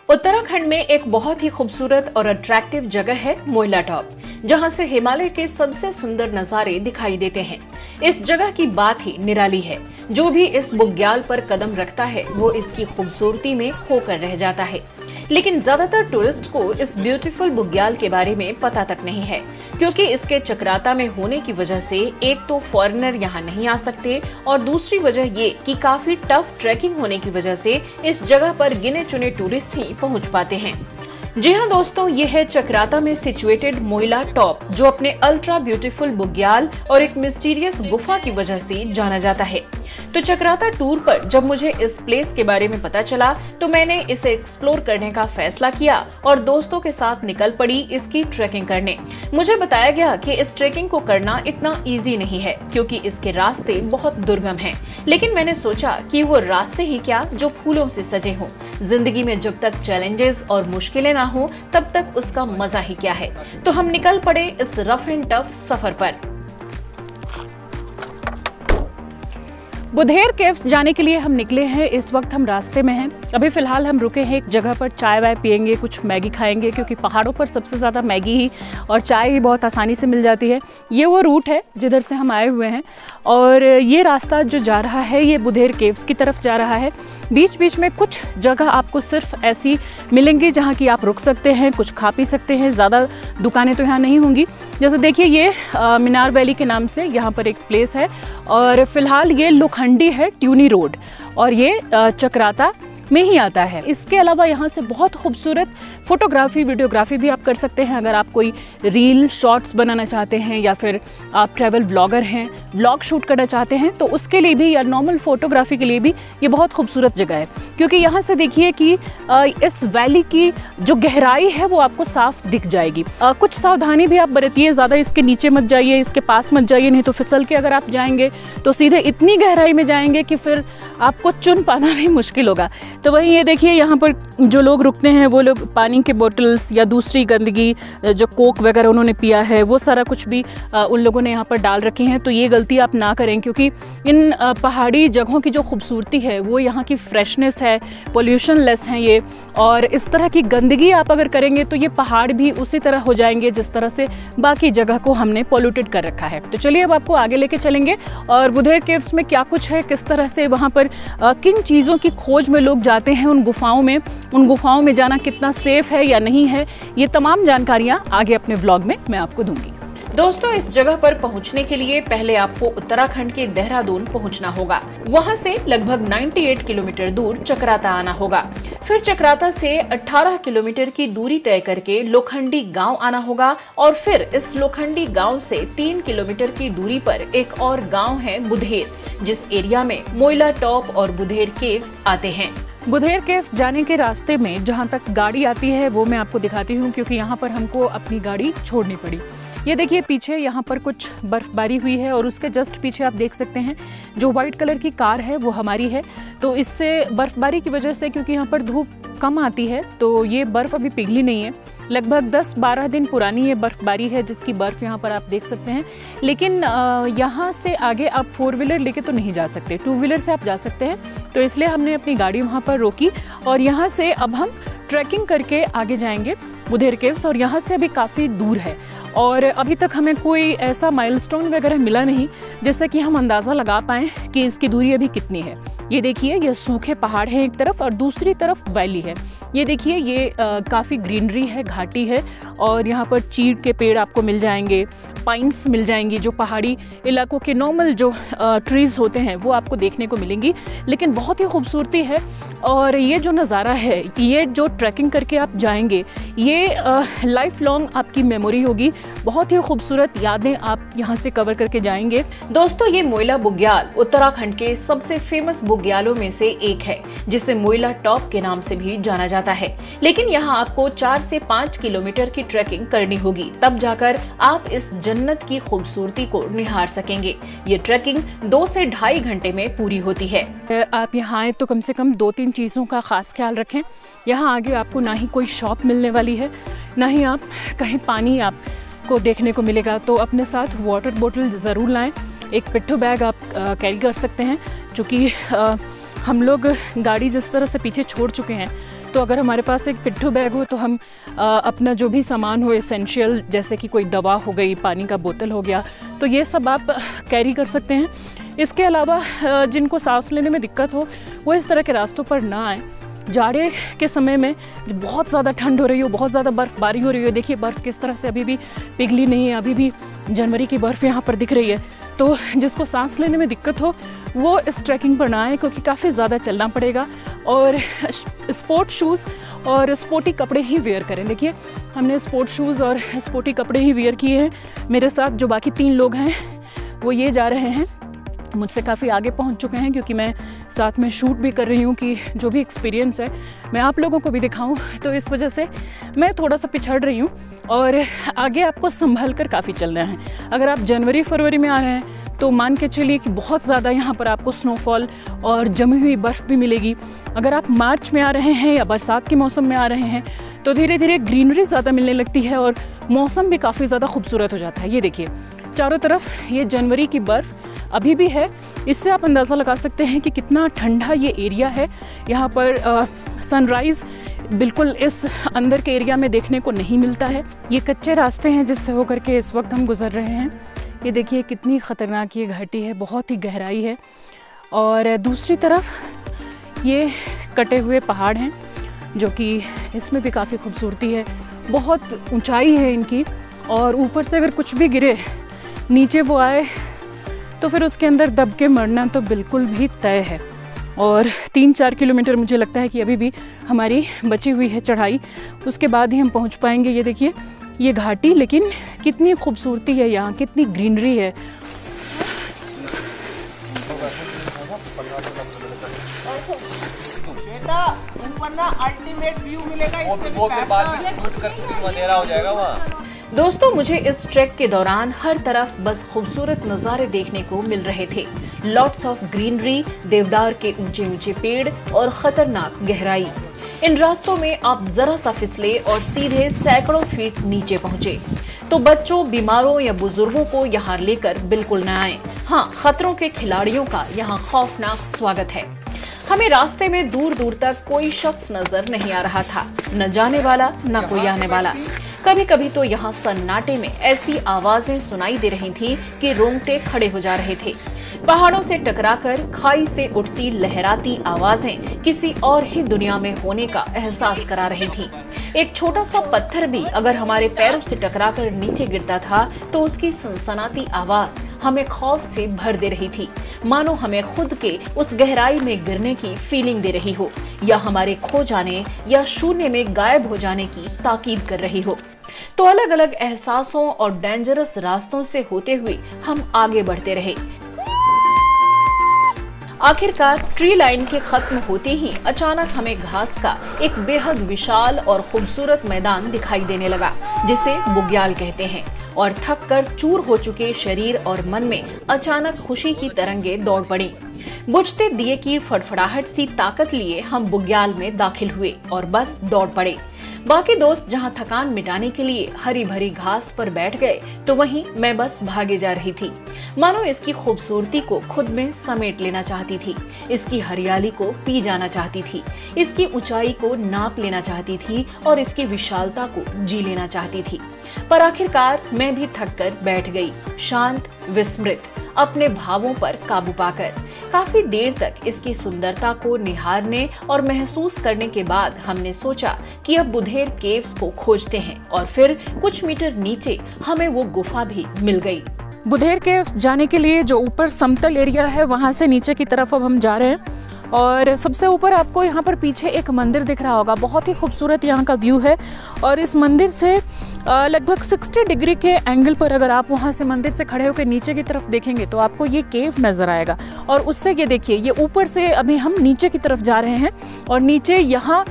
उत्तराखंड में एक बहुत ही खूबसूरत और अट्रैक्टिव जगह है मोइला टॉप, जहां से हिमालय के सबसे सुंदर नजारे दिखाई देते हैं। इस जगह की बात ही निराली है। जो भी इस बुग्याल पर कदम रखता है वो इसकी खूबसूरती में खोकर रह जाता है। लेकिन ज्यादातर टूरिस्ट को इस ब्यूटीफुल बुग्याल के बारे में पता तक नहीं है, क्योंकि इसके चक्राता में होने की वजह से एक तो फॉरेनर यहाँ नहीं आ सकते और दूसरी वजह ये कि काफी टफ ट्रैकिंग होने की वजह से इस जगह पर गिने चुने टूरिस्ट ही पहुँच पाते हैं। जी हाँ दोस्तों, ये है चक्राता में सिचुएटेड मोइला टॉप, जो अपने अल्ट्रा ब्यूटीफुल बुग्याल और एक मिस्टीरियस गुफा की वजह से जाना जाता है। तो चक्राता टूर पर जब मुझे इस प्लेस के बारे में पता चला तो मैंने इसे एक्सप्लोर करने का फैसला किया और दोस्तों के साथ निकल पड़ी इसकी ट्रैकिंग करने। मुझे बताया गया कि इस ट्रैकिंग को करना इतना इजी नहीं है, क्योंकि इसके रास्ते बहुत दुर्गम हैं। लेकिन मैंने सोचा कि वो रास्ते ही क्या जो फूलों से सजे हों। जिंदगी में जब तक चैलेंजेस और मुश्किलें ना हो तब तक उसका मजा ही क्या है। तो हम निकल पड़े इस रफ एंड टफ सफर पर। बुधेर केव्स जाने के लिए हम निकले हैं। इस वक्त हम रास्ते में हैं। अभी फिलहाल हम रुके हैं एक जगह पर, चाय वाय पियेंगे, कुछ मैगी खाएंगे, क्योंकि पहाड़ों पर सबसे ज़्यादा मैगी ही और चाय ही बहुत आसानी से मिल जाती है। ये वो रूट है जिधर से हम आए हुए हैं और ये रास्ता जो जा रहा है ये बुधेर केव्स की तरफ जा रहा है। बीच बीच में कुछ जगह आपको सिर्फ ऐसी मिलेंगी जहाँ की आप रुक सकते हैं, कुछ खा पी सकते हैं। ज़्यादा दुकानें तो यहाँ नहीं होंगी। जैसे देखिए ये मीनार वैली के नाम से यहाँ पर एक प्लेस है और फिलहाल ये लोखंडी है, ट्यूनी रोड, और ये चक्राता में ही आता है। इसके अलावा यहाँ से बहुत खूबसूरत फोटोग्राफी वीडियोग्राफी भी आप कर सकते हैं। अगर आप कोई रील शॉर्ट्स बनाना चाहते हैं या फिर आप ट्रैवल व्लॉगर हैं, व्लॉग शूट करना चाहते हैं, तो उसके लिए भी या नॉर्मल फोटोग्राफी के लिए भी ये बहुत खूबसूरत जगह है। क्योंकि यहाँ से देखिए कि इस वैली की जो गहराई है वो आपको साफ दिख जाएगी। कुछ सावधानी भी आप बरतिए, ज़्यादा इसके नीचे मत जाइए, इसके पास मत जाइए, नहीं तो फिसल के अगर आप जाएंगे तो सीधे इतनी गहराई में जाएंगे कि फिर आपको चुन पाना भी मुश्किल होगा। तो वहीं ये देखिए यहाँ पर जो लोग रुकते हैं वो लोग पानी के बोतल्स या दूसरी गंदगी जो कोक वगैरह उन्होंने पिया है वो सारा कुछ भी उन लोगों ने यहाँ पर डाल रखे हैं। तो ये गलती आप ना करें, क्योंकि इन पहाड़ी जगहों की जो खूबसूरती है वो यहाँ की फ्रेशनेस है, पोल्यूशन लेस है ये, और इस तरह की गंदगी आप अगर करेंगे तो ये पहाड़ भी उसी तरह हो जाएंगे जिस तरह से बाकी जगह को हमने पोल्यूटेड कर रखा है। तो चलिए अब आपको आगे लेके चलेंगे और बुधेर केव्स में क्या कुछ है, किस तरह से वहाँ पर किन चीज़ों की खोज में लोग जाते हैं उन गुफाओं में जाना कितना सेफ है या नहीं है, ये तमाम जानकारियां आगे अपने व्लॉग में मैं आपको दूंगी। दोस्तों, इस जगह पर पहुंचने के लिए पहले आपको उत्तराखंड के देहरादून पहुंचना होगा। वहां से लगभग 98 किलोमीटर दूर चक्राता आना होगा। फिर चक्राता से 18 किलोमीटर की दूरी तय करके लोखंडी गांव आना होगा और फिर इस लोखंडी गांव से 3 किलोमीटर की दूरी पर एक और गांव है बुधेर, जिस एरिया में मोइला टॉप और बुधेर केव्स आते हैं। बुधेर केव्स जाने के रास्ते में जहां तक गाड़ी आती है वो मैं आपको दिखाती हूँ, क्योंकि यहाँ पर हमको अपनी गाड़ी छोड़नी पड़ी। ये देखिए पीछे यहाँ पर कुछ बर्फबारी हुई है और उसके जस्ट पीछे आप देख सकते हैं जो व्हाइट कलर की कार है वो हमारी है। तो इससे बर्फबारी की वजह से, क्योंकि यहाँ पर धूप कम आती है, तो ये बर्फ अभी पिघली नहीं है। लगभग 10-12 दिन पुरानी ये बर्फबारी है जिसकी बर्फ यहाँ पर आप देख सकते हैं। लेकिन यहाँ से आगे आप 4 व्हीलर लेके तो नहीं जा सकते, 2 व्हीलर से आप जा सकते हैं। तो इसलिए हमने अपनी गाड़ी वहाँ पर रोकी और यहाँ से अब हम ट्रैकिंग करके आगे जाएंगे बुधेर केव्स, और यहाँ से अभी काफ़ी दूर है और अभी तक हमें कोई ऐसा माइलस्टोन वगैरह मिला नहीं जिससे कि हम अंदाज़ा लगा पाएँ कि इसकी दूरी अभी कितनी है। ये देखिए ये सूखे पहाड़ हैं एक तरफ और दूसरी तरफ वैली है। ये देखिए ये काफ़ी ग्रीनरी है, घाटी है और यहाँ पर चीड़ के पेड़ आपको मिल जाएंगे, पाइन्स मिल जाएंगी, जो पहाड़ी इलाकों के नॉर्मल जो ट्रीज़ होते हैं वो आपको देखने को मिलेंगी। लेकिन बहुत ही खूबसूरती है और ये जो नज़ारा है, ये जो ट्रैकिंग करके आप जाएंगे, ये लाइफ लॉन्ग आपकी मेमोरी होगी। बहुत ही खूबसूरत यादें आप यहाँ से कवर करके जाएंगे। दोस्तों, ये मोइला बुग्याल उत्तराखंड के सबसे फेमस बुग्यालों में से एक है, जिसे मोइला टॉप के नाम से भी जाना जाता है। लेकिन यहाँ आपको 4 से 5 किलोमीटर की ट्रैकिंग करनी होगी, तब जाकर आप इस जन्नत की खूबसूरती को निहार सकेंगे। ये ट्रैकिंग 2 से 2.5 घंटे में पूरी होती है। आप यहाँ आए तो कम से कम 2-3 चीज़ों का खास ख्याल रखें। यहाँ आगे आपको ना ही कोई शॉप मिलने वाली है, ना ही आप कहीं पानी आपको देखने को मिलेगा। तो अपने साथ वाटर बोतल ज़रूर लाएं। एक पिट्ठू बैग आप कैरी कर सकते हैं, चूँकि हम लोग गाड़ी जिस तरह से पीछे छोड़ चुके हैं तो अगर हमारे पास एक पिट्ठू बैग हो तो हम अपना जो भी सामान हो एसेंशियल, जैसे कि कोई दवा हो गई, पानी का बोतल हो गया, तो ये सब आप कैरी कर सकते हैं। इसके अलावा जिनको सांस लेने में दिक्कत हो वो इस तरह के रास्तों पर ना आए। जाड़े के समय में जब बहुत ज़्यादा ठंड हो रही हो, बहुत ज़्यादा बर्फ़बारी हो रही हो, देखिए बर्फ़ किस तरह से अभी भी पिघली नहीं है, अभी भी जनवरी की बर्फ़ यहाँ पर दिख रही है। तो जिसको सांस लेने में दिक्कत हो वो इस ट्रैकिंग पर ना आए, क्योंकि काफ़ी ज़्यादा चलना पड़ेगा और स्पोर्ट शूज़ और स्पोर्टी कपड़े ही वेयर करें। देखिए हमने स्पोर्ट शूज़ और स्पोर्टी कपड़े ही वेयर किए हैं। मेरे साथ जो बाकी 3 लोग हैं वो ये जा रहे हैं, मुझसे काफ़ी आगे पहुंच चुके हैं, क्योंकि मैं साथ में शूट भी कर रही हूं कि जो भी एक्सपीरियंस है मैं आप लोगों को भी दिखाऊं। तो इस वजह से मैं थोड़ा सा पिछड़ रही हूं और आगे आपको संभल कर काफ़ी चलना है। अगर आप जनवरी फरवरी में आ रहे हैं तो मान के चलिए कि बहुत ज़्यादा यहाँ पर आपको स्नोफॉल और जमी हुई बर्फ़ भी मिलेगी। अगर आप मार्च में आ रहे हैं या बरसात के मौसम में आ रहे हैं तो धीरे धीरे ग्रीनरी ज़्यादा मिलने लगती है और मौसम भी काफ़ी ज़्यादा खूबसूरत हो जाता है। ये देखिए चारों तरफ ये जनवरी की बर्फ़ अभी भी है। इससे आप अंदाज़ा लगा सकते हैं कि कितना ठंडा ये एरिया है। यहाँ पर सनराइज़ बिल्कुल इस अंदर के एरिया में देखने को नहीं मिलता है। ये कच्चे रास्ते हैं जिससे होकर के इस वक्त हम गुजर रहे हैं। ये देखिए कितनी ख़तरनाक ये घाटी है, बहुत ही गहराई है। और दूसरी तरफ ये कटे हुए पहाड़ हैं जो कि इसमें भी काफ़ी खूबसूरती है, बहुत ऊंचाई है इनकी, और ऊपर से अगर कुछ भी गिरे नीचे वो आए तो फिर उसके अंदर दब के मरना तो बिल्कुल भी तय है। और 3-4 किलोमीटर मुझे लगता है कि अभी भी हमारी बची हुई है चढ़ाई, उसके बाद ही हम पहुंच पाएंगे। ये देखिए ये घाटी, लेकिन कितनी खूबसूरती है यहाँ, कितनी ग्रीनरी है। ऊपर ना अल्टीमेट व्यू मिलेगा, इससे वो बाद में शूट कर चुकी, अंधेरा हो जाएगा वहाँ। दोस्तों मुझे इस ट्रैक के दौरान हर तरफ बस खूबसूरत नज़ारे देखने को मिल रहे थे। लॉट्स ऑफ ग्रीनरी, देवदार के ऊंचे ऊंचे पेड़ और खतरनाक गहराई। इन रास्तों में आप जरा सा फिसले और सीधे सैकड़ों फीट नीचे पहुंचे। तो बच्चों, बीमारों या बुजुर्गों को यहाँ लेकर बिल्कुल न आए। हाँ, खतरों के खिलाड़ियों का यहाँ खौफनाक स्वागत है। हमें रास्ते में दूर दूर तक कोई शख्स नजर नहीं आ रहा था, न जाने वाला न कोई आने वाला। कभी कभी तो यहाँ सन्नाटे में ऐसी आवाजें सुनाई दे रही थी कि रोंगटे खड़े हो जा रहे थे। पहाड़ों से टकराकर खाई से उठती लहराती आवाजें किसी और ही दुनिया में होने का एहसास करा रही थी। एक छोटा सा पत्थर भी अगर हमारे पैरों से टकराकर नीचे गिरता था तो उसकी सनसनाती आवाज हमें खौफ से भर दे रही थी, मानो हमें खुद के उस गहराई में गिरने की फीलिंग दे रही हो, या हमारे खो जाने या शून्य में गायब हो जाने की ताकीद कर रही हो। तो अलग अलग एहसासों और डेंजरस रास्तों से होते हुए हम आगे बढ़ते रहे। आखिरकार ट्री लाइन के खत्म होते ही अचानक हमें घास का एक बेहद विशाल और खूबसूरत मैदान दिखाई देने लगा, जिसे बुग्याल कहते हैं। और थक कर चूर हो चुके शरीर और मन में अचानक खुशी की तरंगे दौड़ पड़ी। बुझते दिए की फड़फड़ाहट सी ताकत लिए हम बुग्याल में दाखिल हुए और बस दौड़ पड़े। बाकी दोस्त जहां थकान मिटाने के लिए हरी भरी घास पर बैठ गए तो वहीं मैं बस भागे जा रही थी, मानो इसकी खूबसूरती को खुद में समेट लेना चाहती थी, इसकी हरियाली को पी जाना चाहती थी, इसकी ऊंचाई को नाप लेना चाहती थी और इसकी विशालता को जी लेना चाहती थी। पर आखिरकार मैं भी थक कर बैठ गई, शांत, विस्मृत, अपने भावों पर काबू पाकर। काफी देर तक इसकी सुंदरता को निहारने और महसूस करने के बाद हमने सोचा कि अब बुधेर केव्स को खोजते हैं, और फिर कुछ मीटर नीचे हमें वो गुफा भी मिल गई। बुधेर केव्स जाने के लिए जो ऊपर समतल एरिया है वहां से नीचे की तरफ अब हम जा रहे हैं। और सबसे ऊपर आपको यहाँ पर पीछे एक मंदिर दिख रहा होगा, बहुत ही खूबसूरत यहाँ का व्यू है। और इस मंदिर से लगभग 60 डिग्री के एंगल पर अगर आप वहाँ से मंदिर से खड़े होकर नीचे की तरफ देखेंगे तो आपको ये केव नज़र आएगा। और उससे ये देखिए, ये ऊपर से अभी हम नीचे की तरफ जा रहे हैं और नीचे यहाँ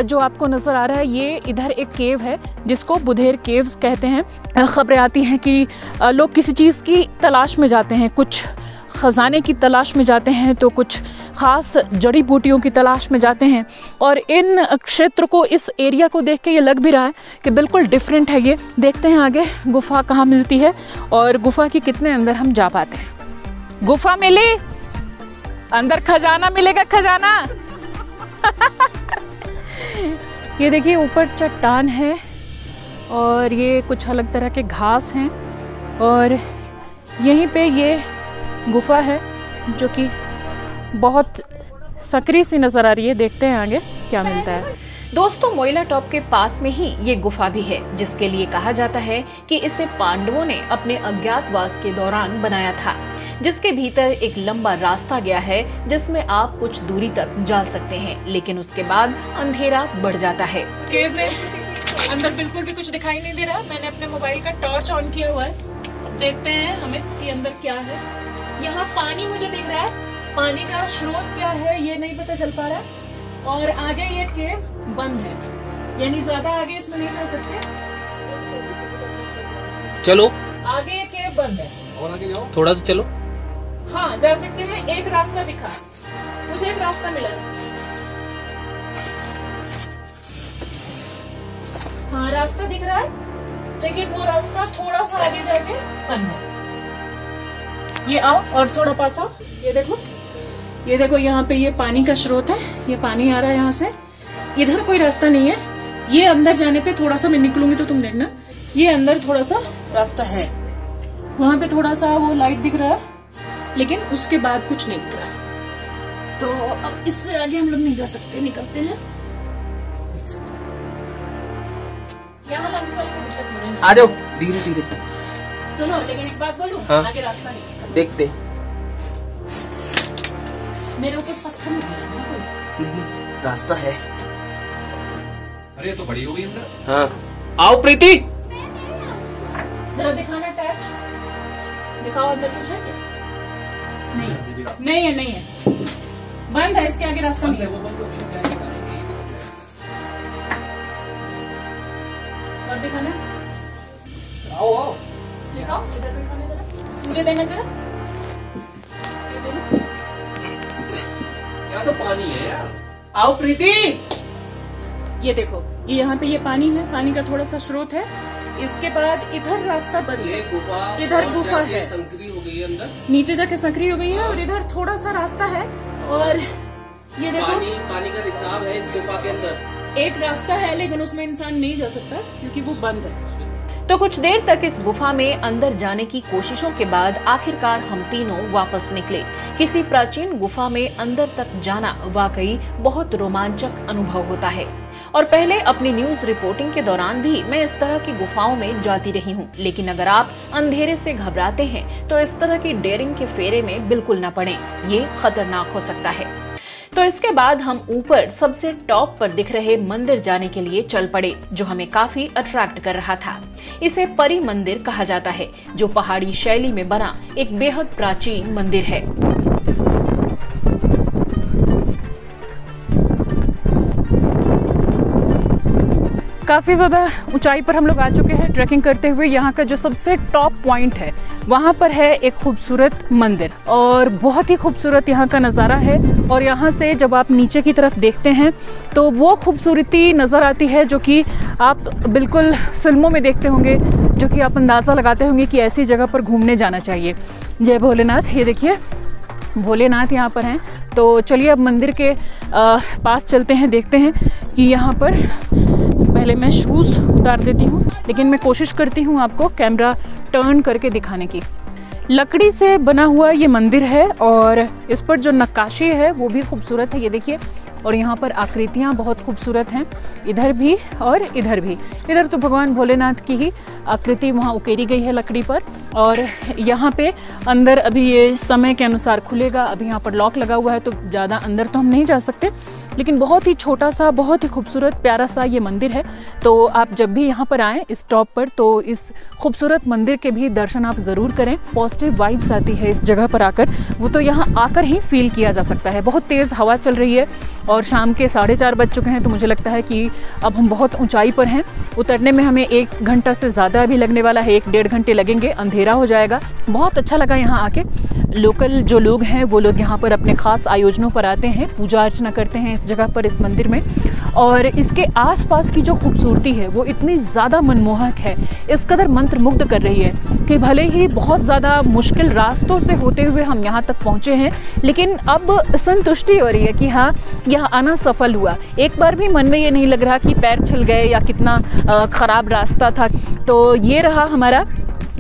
जो आपको नज़र आ रहा है ये इधर एक केव है जिसको बुधेर केव्स कहते हैं। खबरें आती हैं कि लोग किसी चीज़ की तलाश में जाते हैं, कुछ खजाने की तलाश में जाते हैं तो कुछ खास जड़ी बूटियों की तलाश में जाते हैं। और इन क्षेत्र को, इस एरिया को देख के ये लग भी रहा है कि बिल्कुल डिफरेंट है ये। देखते हैं आगे गुफा कहाँ मिलती है और गुफा के कितने अंदर हम जा पाते हैं। गुफा मिली, अंदर खजाना मिलेगा, खजाना। ये देखिए ऊपर चट्टान है और ये कुछ अलग तरह के घास हैं और यहीं पे ये गुफा है जो कि बहुत सकरी सी नज़र आ रही है। देखते हैं आगे क्या मिलता है। दोस्तों, मोइला टॉप के पास में ही ये गुफा भी है, जिसके लिए कहा जाता है कि इसे पांडवों ने अपने अज्ञातवास के दौरान बनाया था, जिसके भीतर एक लंबा रास्ता गया है जिसमें आप कुछ दूरी तक जा सकते हैं, लेकिन उसके बाद अंधेरा बढ़ जाता है। केव में अंदर बिल्कुल भी कुछ दिखाई नहीं दे रहा। मैंने अपने मोबाइल का टॉर्च ऑन किया हुआ है। देखते हैं हमें कि अंदर क्या है। यहाँ पानी मुझे दिख रहा है, पानी का स्रोत क्या है ये नहीं पता चल पा रहा है। और आगे ये केव बंद है, यानी ज्यादा आगे इसमें नहीं जा सकते। चलो आगे ये केव बंद है और आगे जाओ, थोड़ा सा चलो। हाँ जा सकते हैं। एक रास्ता दिखा मुझे, एक रास्ता मिला। हाँ रास्ता दिख रहा है, लेकिन वो रास्ता थोड़ा सा आगे जाके बंद है। ये आओ और थोड़ा पास आओ। ये देखो, ये देखो यहाँ पे ये पानी का स्रोत है, ये पानी आ रहा है यहाँ से। इधर कोई रास्ता नहीं है। ये अंदर जाने पे थोड़ा सा मैं निकलूंगी तो तुम देखना, ये अंदर थोड़ा सा रास्ता है। वहां पे थोड़ा सा वो लाइट दिख रहा है, लेकिन उसके बाद कुछ नहीं दिख रहा। तो अब इससे आगे हम लोग नहीं जा सकते। निकलते हैं। यहाँ लंग्स वाले को दिक्कत नहीं है। आ जाओ धीरे धीरे। सुनो, लेकिन एक बात बोलूं, हाँ? आगे रास्ता नहीं। देखते। मेरे ऊपर पत्थर नहीं गिरा कोई। नहीं, रास्ता है। अरे तो बड़ी हो गई अंदर। हाँ आओ प्रीति। जरा दिखाना टैच, दिखाओ अंदर कुछ है क्या? नहीं है, नहीं है, बंद है। इसके आगे रास्ता नहीं है। और दिखाना, आओ आओ दिखाओ इधर दिखाना, जरा मुझे देना जरा। यहाँ तो पानी है यार। आओ प्रीति। ये देखो, ये यहाँ पे ये पानी है, पानी का थोड़ा सा स्रोत है। इसके बाद इधर रास्ता बंद है। गुफा, इधर गुफा है, संकरी हो गई है अंदर, नीचे जाके संकरी हो गई है। और इधर थोड़ा सा रास्ता है। और ये देखो पानी का रिसाव है इस गुफा के अंदर। एक रास्ता है, लेकिन उसमें इंसान नहीं जा सकता क्योंकि वो बंद है। तो कुछ देर तक इस गुफा में अंदर जाने की कोशिशों के बाद आखिरकार हम तीनों वापस निकले। किसी प्राचीन गुफा में अंदर तक जाना वाकई बहुत रोमांचक अनुभव होता है। और पहले अपनी न्यूज रिपोर्टिंग के दौरान भी मैं इस तरह की गुफाओं में जाती रही हूँ, लेकिन अगर आप अंधेरे से घबराते हैं तो इस तरह की डेयरिंग के फेरे में बिल्कुल न पड़ें, ये खतरनाक हो सकता है। तो इसके बाद हम ऊपर सबसे टॉप पर दिख रहे मंदिर जाने के लिए चल पड़े, जो हमें काफी अट्रैक्ट कर रहा था। इसे परी मंदिर कहा जाता है, जो पहाड़ी शैली में बना एक बेहद प्राचीन मंदिर है। काफ़ी ज़्यादा ऊंचाई पर हम लोग आ चुके हैं ट्रैकिंग करते हुए। यहाँ का जो सबसे टॉप पॉइंट है वहाँ पर है एक खूबसूरत मंदिर, और बहुत ही खूबसूरत यहाँ का नज़ारा है। और यहाँ से जब आप नीचे की तरफ देखते हैं तो वो खूबसूरती नज़र आती है जो कि आप बिल्कुल फिल्मों में देखते होंगे, जो कि आप अंदाज़ा लगाते होंगे कि ऐसी जगह पर घूमने जाना चाहिए। जय भोलेनाथ। ये देखिए भोलेनाथ यहाँ पर हैं। तो चलिए अब मंदिर के पास चलते हैं, देखते हैं कि यहाँ पर। पहले मैं शूज़ उतार देती हूँ, लेकिन मैं कोशिश करती हूँ आपको कैमरा टर्न करके दिखाने की। लकड़ी से बना हुआ ये मंदिर है और इस पर जो नक्काशी है वो भी खूबसूरत है, ये देखिए। और यहाँ पर आकृतियाँ बहुत खूबसूरत हैं, इधर भी और इधर भी। इधर तो भगवान भोलेनाथ की ही आकृति वहाँ उकेरी गई है लकड़ी पर। और यहाँ पे अंदर अभी ये समय के अनुसार खुलेगा, अभी यहाँ पर लॉक लगा हुआ है तो ज़्यादा अंदर तो हम नहीं जा सकते, लेकिन बहुत ही छोटा सा, बहुत ही खूबसूरत प्यारा सा ये मंदिर है। तो आप जब भी यहाँ पर आएँ इस टॉप पर, तो इस खूबसूरत मंदिर के भी दर्शन आप ज़रूर करें। पॉजिटिव वाइब्स आती है इस जगह पर आकर, वो तो यहाँ आकर ही फील किया जा सकता है। बहुत तेज़ हवा चल रही है और शाम के 4:30 बज चुके हैं, तो मुझे लगता है कि अब हम बहुत ऊंचाई पर हैं। उतरने में हमें 1 घंटा से ज़्यादा भी लगने वाला है, 1-1.5 घंटे लगेंगे, अंधेरा हो जाएगा। बहुत अच्छा लगा यहाँ आके। लोकल जो लोग हैं वो लोग यहाँ पर अपने ख़ास आयोजनों पर आते हैं, पूजा अर्चना करते हैं इस जगह पर, इस मंदिर में। और इसके आसपास की जो खूबसूरती है वो इतनी ज़्यादा मनमोहक है, इस कदर मंत्रमुग्ध कर रही है कि भले ही बहुत ज़्यादा मुश्किल रास्तों से होते हुए हम यहाँ तक पहुँचे हैं, लेकिन अब संतुष्टि हो रही है कि हाँ, यहाँ आना सफल हुआ। एक बार भी मन में ये नहीं लग रहा कि पैर छिल गए या कितना ख़राब रास्ता था। तो ये रहा हमारा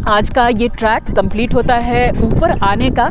आज का ये ट्रैक कंप्लीट होता है ऊपर आने का,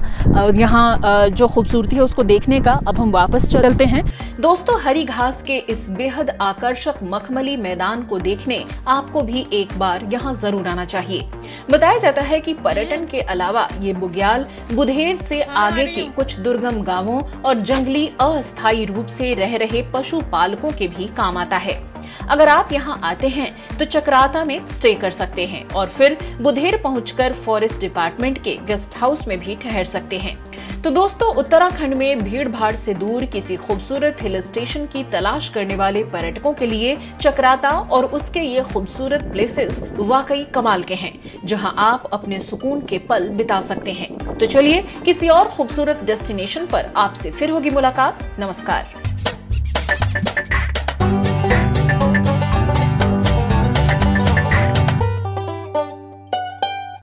यहाँ जो खूबसूरती है उसको देखने का। अब हम वापस चलते हैं। दोस्तों, हरी घास के इस बेहद आकर्षक मखमली मैदान को देखने आपको भी एक बार यहाँ जरूर आना चाहिए। बताया जाता है कि पर्यटन के अलावा ये बुग्याल बुधेर से आगे के कुछ दुर्गम गांवों और जंगली अस्थायी रूप से रह रहे पशु पालकों के भी काम आता है। अगर आप यहाँ आते हैं तो चक्राता में स्टे कर सकते हैं और फिर बुधेर पहुंचकर फॉरेस्ट डिपार्टमेंट के गेस्ट हाउस में भी ठहर सकते हैं। तो दोस्तों, उत्तराखंड में भीड़ भाड़ से दूर किसी खूबसूरत हिल स्टेशन की तलाश करने वाले पर्यटकों के लिए चक्राता और उसके ये खूबसूरत प्लेसेस वाकई कमाल के हैं, जहां आप अपने सुकून के पल बिता सकते हैं। तो चलिए किसी और खूबसूरत डेस्टिनेशन पर आपसे फिर होगी मुलाकात। नमस्कार।